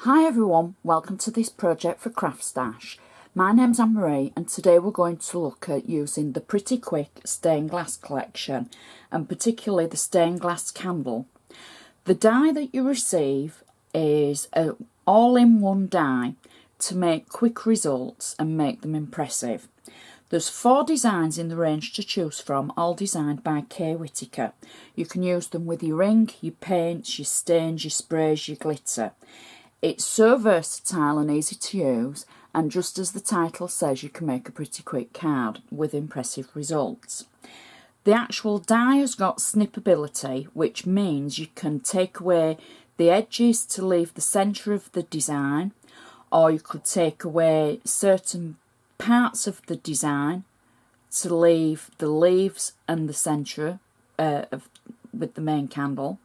Hi everyone, welcome to this project for Craft Stash. My name's Anne-Marie and today we're going to look at using the Pretty Quick stained glass collection and particularly the stained glass candle. The die that you receive is an all-in-one die to make quick results and make them impressive. There's 4 designs in the range to choose from, all designed by Kay Whitaker. You can use them with your ink, your paints, your stains, your sprays, your glitter. It's so versatile and easy to use, and just as the title says, you can make a pretty quick card with impressive results. The actual die has got snippability, which means you can take away the edges to leave the centre of the design, or you could take away certain parts of the design to leave the leaves and the centre with the main candle.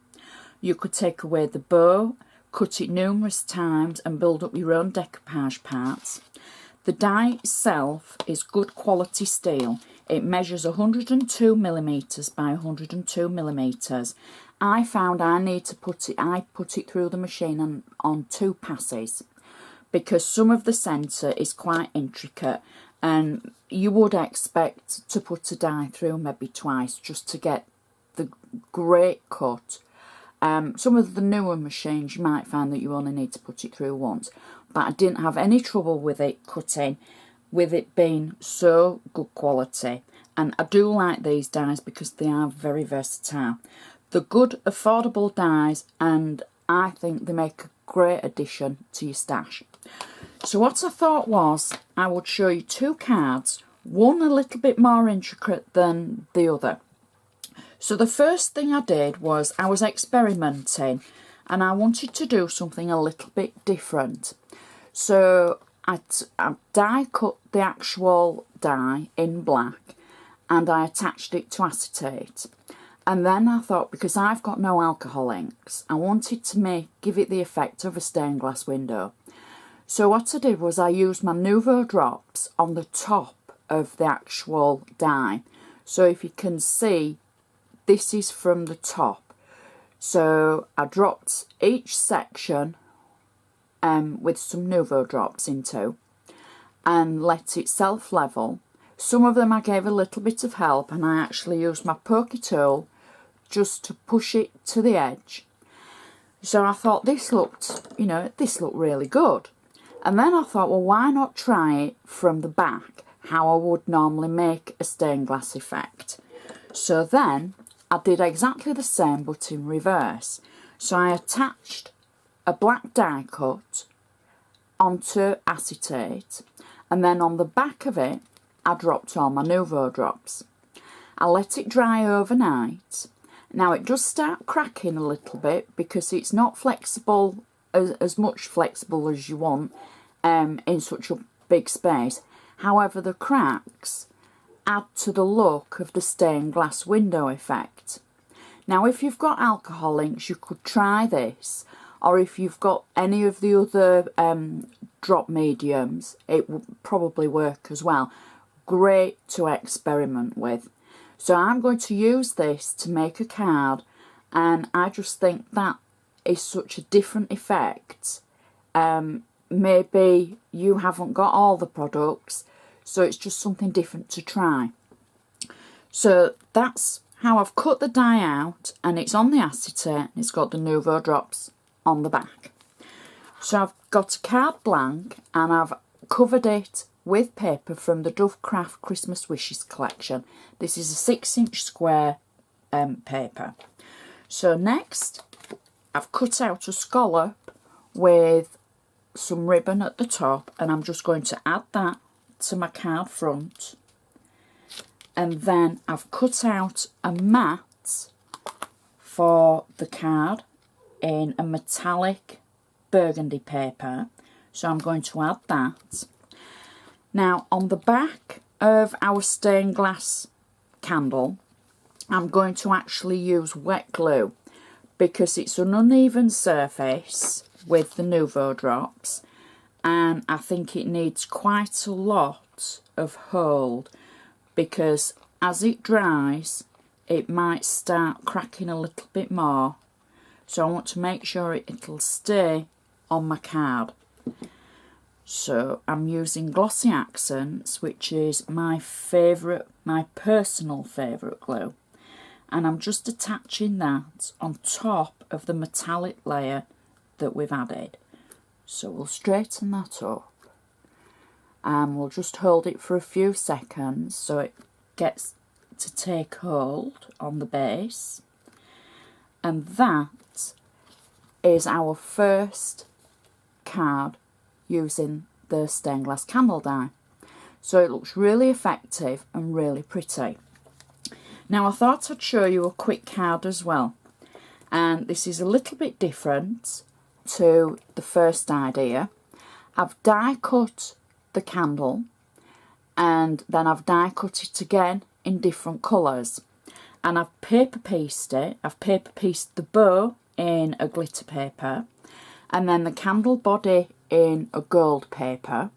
You could take away the bow, cut it numerous times and build up your own decoupage parts. The die itself is good quality steel. It measures 102mm by 102mm. I found I put it through the machine on 2 passes because some of the centre is quite intricate and you would expect to put a die through maybe twice just to get the great cut. Some of the newer machines you might find that you only need to put it through once, but I didn't have any trouble with it cutting, with it being so good quality. And I do like these dies because they are very versatile. They're good affordable dies and I think they make a great addition to your stash. So what I thought was I would show you 2 cards, one a little bit more intricate than the other. So the first thing I did was I was experimenting and I wanted to do something a little bit different. So I die cut the actual die in black and I attached it to acetate. And then I thought, because I've got no alcohol inks, I wanted to give it the effect of a stained glass window. So what I did was I used my Nouveau drops on the top of the actual die. So if you can see, this is from the top. So I dropped each section with some Nouveau drops into and let it self-level. Some of them I gave a little bit of help and I actually used my pokey tool just to push it to the edge. So I thought this looked really good. And then I thought, well, why not try it from the back, how I would normally make a stained glass effect. So then I did exactly the same but in reverse. So I attached a black die cut onto acetate and then on the back of it I dropped all my Nouveau drops. I let it dry overnight. Now it does start cracking a little bit because it's not flexible, as much flexible as you want in such a big space. However, the cracks add to the look of the stained glass window effect. Now if you've got alcohol inks you could try this, or if you've got any of the other drop mediums it would probably work as well. Great to experiment with. So I'm going to use this to make a card and I just think that is such a different effect. Maybe you haven't got all the products, so it's just something different to try. So that's how I've cut the die out and it's on the acetate and it's got the Nouveau drops on the back. So I've got a card blank and I've covered it with paper from the Dovecraft Christmas Wishes collection. This is a 6-inch square paper. So next I've cut out a scallop with some ribbon at the top and I'm just going to add that to my card front, and then I've cut out a mat for the card in a metallic burgundy paper, so I'm going to add that. Now on the back of our stained glass candle I'm going to actually use wet glue because it's an uneven surface with the Nouveau drops and I think it needs quite a lot of hold because as it dries it might start cracking a little bit more, so I want to make sure it'll stay on my card. So I'm using Glossy Accents, which is my personal favourite glue. And I'm just attaching that on top of the metallic layer that we've added. So we'll straighten that up. And we'll just hold it for a few seconds so it gets to take hold on the base. And that is our first card using the stained glass candle die. So it looks really effective and really pretty. Now I thought I'd show you a quick card as well, and this is a little bit different to the first idea. I've die cut the candle and then I've die cut it again in different colours, and I've paper pieced it. I've paper pieced the bow in a glitter paper, and then the candle body in a gold paper,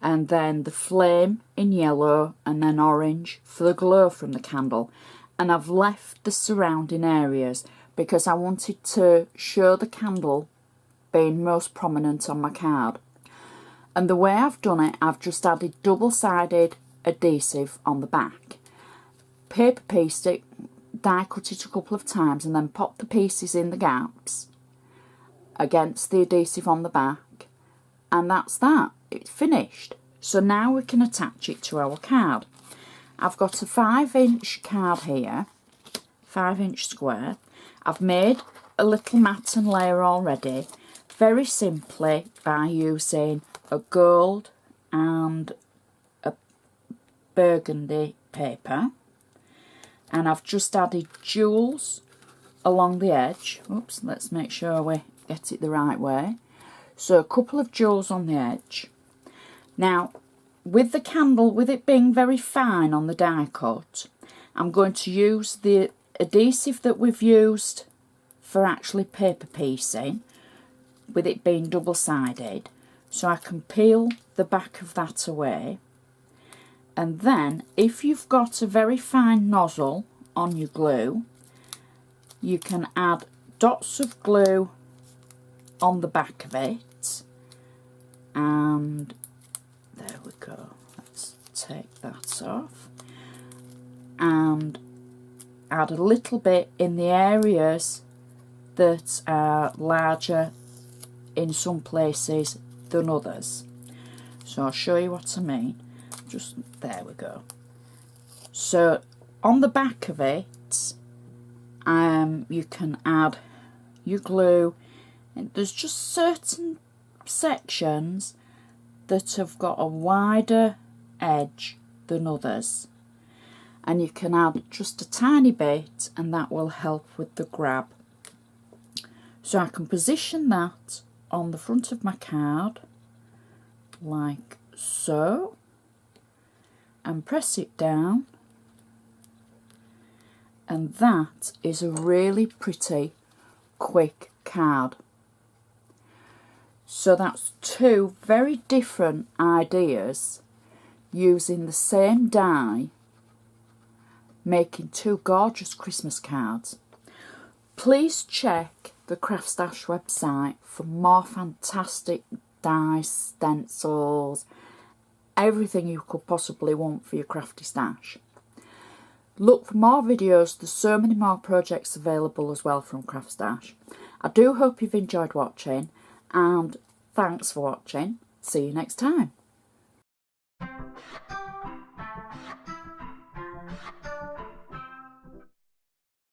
and then the flame in yellow and then orange for the glow from the candle. And I've left the surrounding areas because I wanted to show the candle being most prominent on my card. And the way I've done it, I've just added double-sided adhesive on the back, paper pieced it, die cut it a couple of times, and then popped the pieces in the gaps against the adhesive on the back, and that's that. It's finished. So now we can attach it to our card. I've got a 5-inch card here, 5-inch square. I've made a little matten layer already, very simply by using a gold and a burgundy paper, and I've just added jewels along the edge. Oops, let's make sure we get it the right way. So a couple of jewels on the edge. Now, with the candle, with it being very fine on the die cut, I'm going to use the adhesive that we've used for actually paper piecing, with it being double-sided, so I can peel the back of that away. And then, if you've got a very fine nozzle on your glue, you can add dots of glue on the back of it, and there we go. Let's take that off and add a little bit in the areas that are larger in some places than others. So I'll show you what I mean. Just there we go. So on the back of it, you can add your glue. There's just certain sections that have got a wider edge than others, and you can add just a tiny bit and that will help with the grab. So I can position that on the front of my card like so and press it down, and that is a really pretty quick card. So that's two very different ideas using the same die, making two gorgeous Christmas cards. Please check the Craft Stash website for more fantastic dies, stencils, everything you could possibly want for your crafty stash. Look for more videos. There's so many more projects available as well from Craft Stash. I do hope you've enjoyed watching, and thanks for watching. See you next time.